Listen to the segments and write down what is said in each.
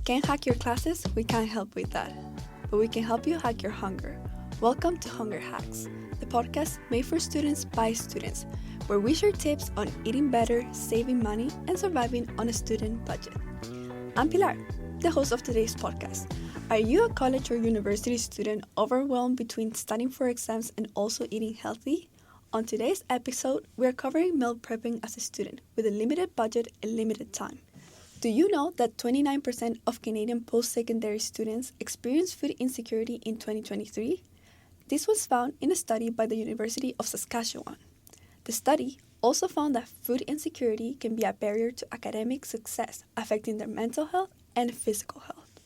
can't hack your classes, we can't help with that. But we can help you hack your hunger. Welcome to Hunger Hacks, the podcast made for students by students, where we share tips on eating better, saving money, and surviving on a student budget. I'm Pilar, the host of today's podcast. Are you a college or university student overwhelmed between studying for exams and also eating healthy? On today's episode, we are covering meal prepping as a student with a limited budget and limited time. Do you know that 29% of Canadian post-secondary students experience food insecurity in 2023? This was found in a study by the University of Saskatchewan. The study also found that food insecurity can be a barrier to academic success, affecting their mental health and physical health.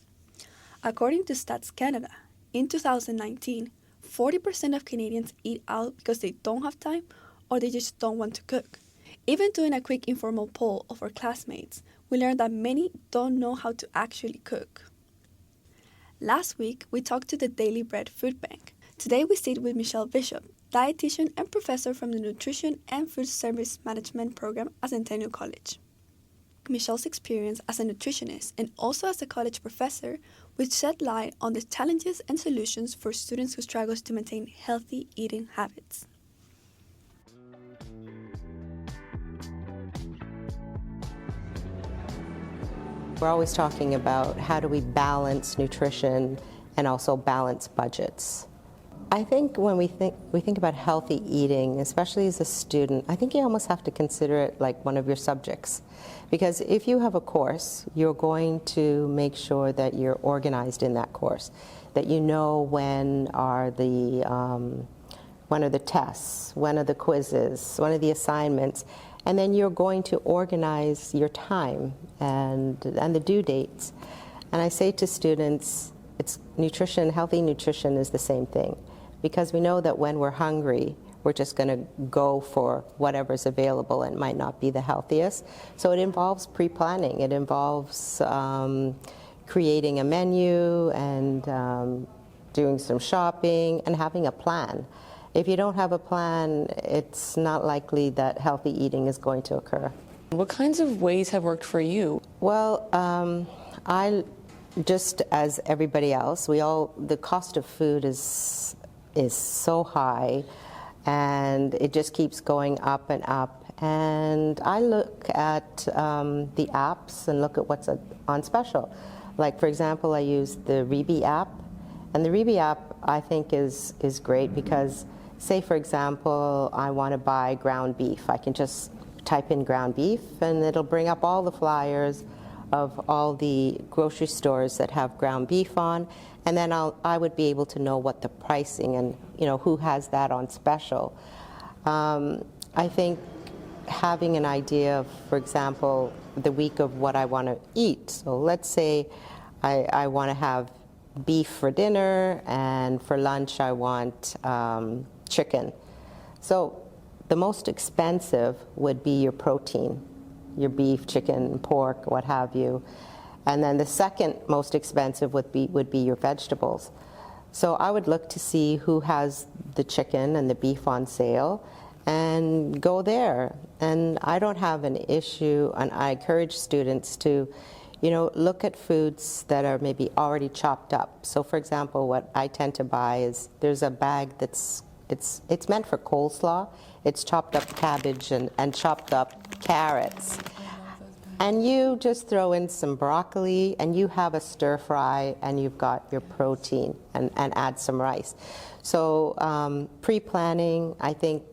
According to Stats Canada, in 2019, 40% of Canadians eat out because they don't have time or they just don't want to cook. Even doing a quick informal poll of our classmates, we learned that many don't know how to actually cook. Last week, we talked to the Daily Bread Food Bank. Today, we sit with Michelle Bishop, Dietitian and Professor from the Nutrition and Food Service Management program at Centennial College. Michelle's experience as a nutritionist and also as a college professor will shed light on the challenges and solutions for students who struggle to maintain healthy eating habits. We're always talking about how do we balance nutrition and also balance budgets. I think when we think about healthy eating, especially as a student, I think you almost have to consider it like one of your subjects. Because if you have a course, you're going to make sure that you're organized in that course, that you know when are the tests, when are the quizzes, when are the assignments, and then you're going to organize your time and the due dates. And I say to students, it's nutrition, healthy nutrition is the same thing. Because we know that when we're hungry, we're just going to go for whatever's available and might not be the healthiest. So it involves pre-planning. It involves creating a menu and doing some shopping and having a plan. If you don't have a plan, it's not likely that healthy eating is going to occur. What kinds of ways have worked for you? Well, I just as everybody else, the cost of food is so high, and it just keeps going up and up. And I look at the apps and look at what's on special. Like, for example, I use the Reebie app, and the Reebie app I think is great because, say for example, I want to buy ground beef. I can just type in ground beef, and it'll bring up all the flyers of all the grocery stores that have ground beef on, and then I would be able to know what the pricing and who has that on special. I think having an idea of, for example, the week of what I want to eat. So let's say I want to have beef for dinner, and for lunch I want chicken. So the most expensive would be your protein, your beef, chicken, pork, what have you. And then the second most expensive would be your vegetables. So I would look to see who has the chicken and the beef on sale and go there. And I don't have an issue, and I encourage students to, look at foods that are maybe already chopped up. So for example, what I tend to buy is there's a bag it's meant for coleslaw. It's chopped up cabbage and chopped up carrots. And you just throw in some broccoli, and you have a stir fry, and you've got your protein, and add some rice. So pre-planning, I think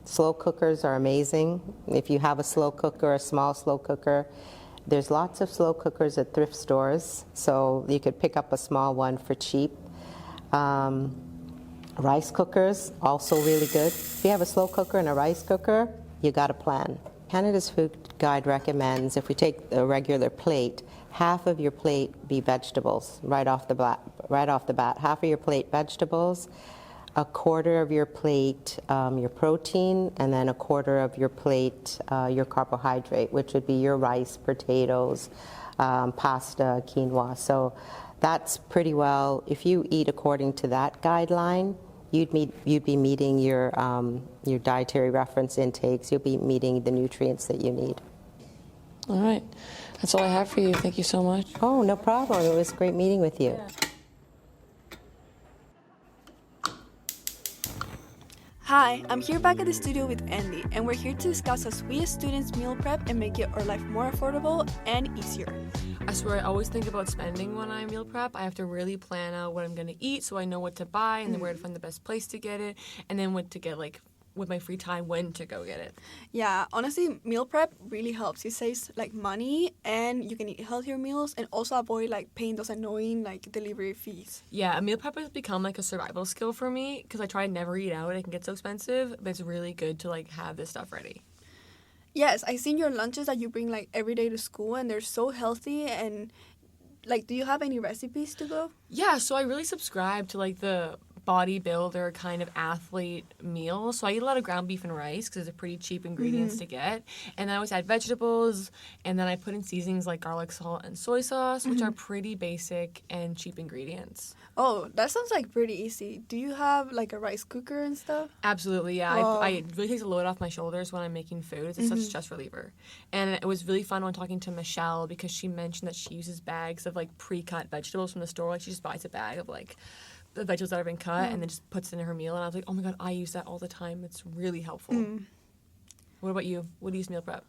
slow cookers are amazing. If you have a slow cooker, a small slow cooker, there's lots of slow cookers at thrift stores, so you could pick up a small one for cheap. Rice cookers, also really good. If you have a slow cooker and a rice cooker, you got a plan. Canada's Food Guide recommends, if we take a regular plate, half of your plate be vegetables right off the bat. Half of your plate vegetables, a quarter of your plate your protein, and then a quarter of your plate your carbohydrate, which would be your rice, potatoes, pasta, quinoa. So that's pretty well. If you eat according to that guideline, you'd be meeting your dietary reference intakes. You'll be meeting the nutrients that you need. All right. That's all I have for you. Thank you so much. Oh, no problem. It was great meeting with you. Hi, I'm here back at the studio with Andy, and we're here to discuss how we as students meal prep and make it our life more affordable and easier. I swear, I always think about spending when I meal prep. I have to really plan out what I'm going to eat so I know what to buy and then where to find the best place to get it, and then what to get, like, with my free time, when to go get it. Yeah, honestly, meal prep really helps. It saves like money, and you can eat healthier meals and also avoid like paying those annoying like delivery fees. Yeah, a meal prep has become like a survival skill for me because I try to never eat out. It can get so expensive, but it's really good to like have this stuff ready. Yes, I've seen your lunches that you bring like every day to school, and they're so healthy. And like, do you have any recipes to go? Yeah, so I really subscribe to like the bodybuilder kind of athlete meal. So I eat a lot of ground beef and rice because they're pretty cheap ingredients to get. And I always add vegetables, and then I put in seasonings like garlic salt and soy sauce, which are pretty basic and cheap ingredients. Oh, that sounds like pretty easy. Do you have like a rice cooker and stuff? Absolutely, yeah. Oh. It really takes a load off my shoulders when I'm making food. It's such a stress reliever. And it was really fun when talking to Michelle because she mentioned that she uses bags of like pre-cut vegetables from the store. Like she just buys a bag of like the vegetables that have been cut and then just puts it in her meal. And I was like, oh my God, I use that all the time. It's really helpful. What about you? What do you use meal prep?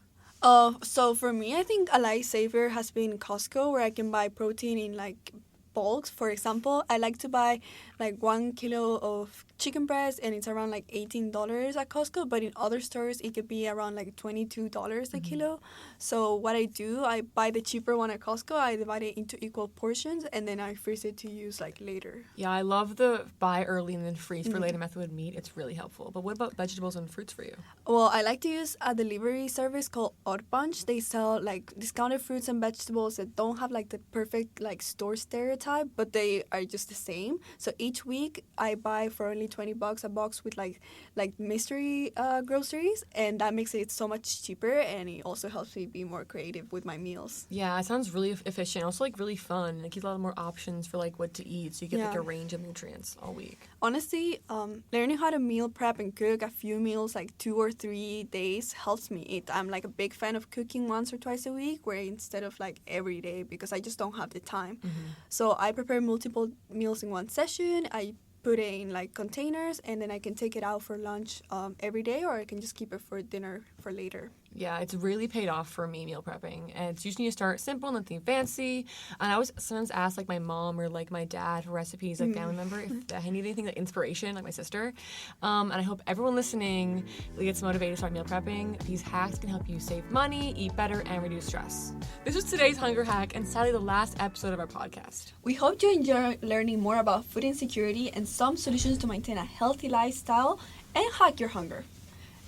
So for me, I think a lifesaver has been Costco, where I can buy protein in like bulks. For example, I like to buy like 1 kilo of chicken breast, and it's around like $18 at Costco, but in other stores it could be around like $22 a kilo. So what I do, I buy the cheaper one at Costco, I divide it into equal portions, and then I freeze it to use like later. Yeah, I love the buy early and then freeze for later method with meat. It's really helpful. But what about vegetables and fruits for you? Well, I like to use a delivery service called Odd Bunch. They sell like discounted fruits and vegetables that don't have like the perfect like store stereotype, but they are just the same. So each week I buy for only $20 a box with like mystery groceries, and that makes it so much cheaper, and it also helps me be more creative with my meals. Yeah, it sounds really efficient. Also, like really fun. It gives a lot more options for like what to eat, so you get like a range of nutrients all week. Honestly, learning how to meal prep and cook a few meals like 2 or 3 days helps me. I'm like a big fan of cooking once or twice a week, where instead of like every day, because I just don't have the time. So I prepare multiple meals in one session. I put it in like containers, and then I can take it out for lunch every day, or I can just keep it for dinner for later. Yeah, it's really paid off for me meal prepping, and it's usually you start simple, nothing fancy. And I always sometimes ask like my mom or like my dad for recipes, like family member, if I need anything like inspiration, like my sister. And I hope everyone listening gets motivated to start meal prepping. These hacks can help you save money, eat better, and reduce stress. This was today's hunger hack, and sadly the last episode of our podcast. We hope you enjoy learning more about food insecurity and some solutions to maintain a healthy lifestyle and hack your hunger.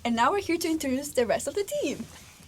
And now we're here to introduce the rest of the team.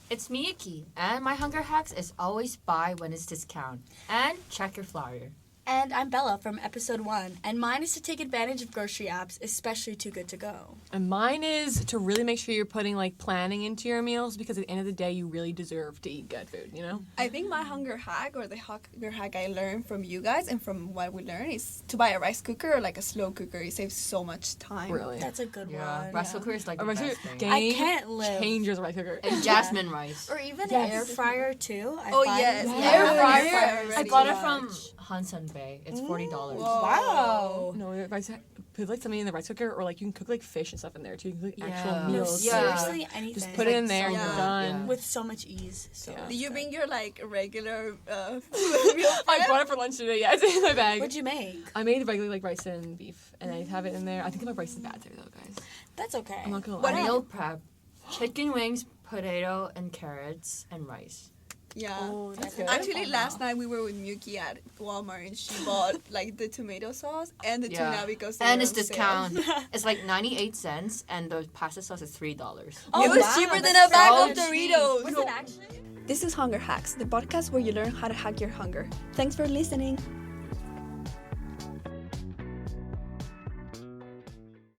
It's Miyuki, and my hunger hacks is always buy when it's discount and check your flyer. And I'm Bella from episode 1, and mine is to take advantage of grocery apps, especially Too Good To Go. And mine is to really make sure you're putting like planning into your meals, because at the end of the day, you really deserve to eat good food, you know? I think my hunger hack, or the hunger hack I learned from you guys and from what we learned, is to buy a rice cooker or like a slow cooker. It saves so much time. Really? That's a good Yeah, one. rice cooker is like A the rice best cooker, thing. I can't live. changers rice cooker. And jasmine rice. Or even Yes. an air fryer, too. I Oh, find yes. air Air fryer fryer is I is got it too from much. Hudson Bay. It's $40. Wow. No, rice, put like something in the rice cooker, or like you can cook like fish and stuff in there too. You can cook Yeah. actual No, No, meals. Yeah. seriously, anything. Just put it in there and Yeah. you're done. Yeah. With so much ease. So Yeah. Do you bring your like regular meal I prep? brought it for lunch today. Yeah, it's in my bag. What'd you make? I made regular like rice and beef, and I have it in there. I think my rice is bad today though, guys. That's okay. I'm not gonna What lie. Meal prep. Chicken wings, potato, and carrots, and rice. Yeah. Oh, that's good. Actually, last night we were with Miyuki at Walmart, and she bought like the tomato sauce and the tuna because they and were it's on sale. discount. It's like 98 cents, and the pasta sauce is $3. Oh, it was wow, cheaper than that's a bag so of cheap. Doritos. Was it actually? This is Hunger Hacks, the podcast where you learn how to hack your hunger. Thanks for listening.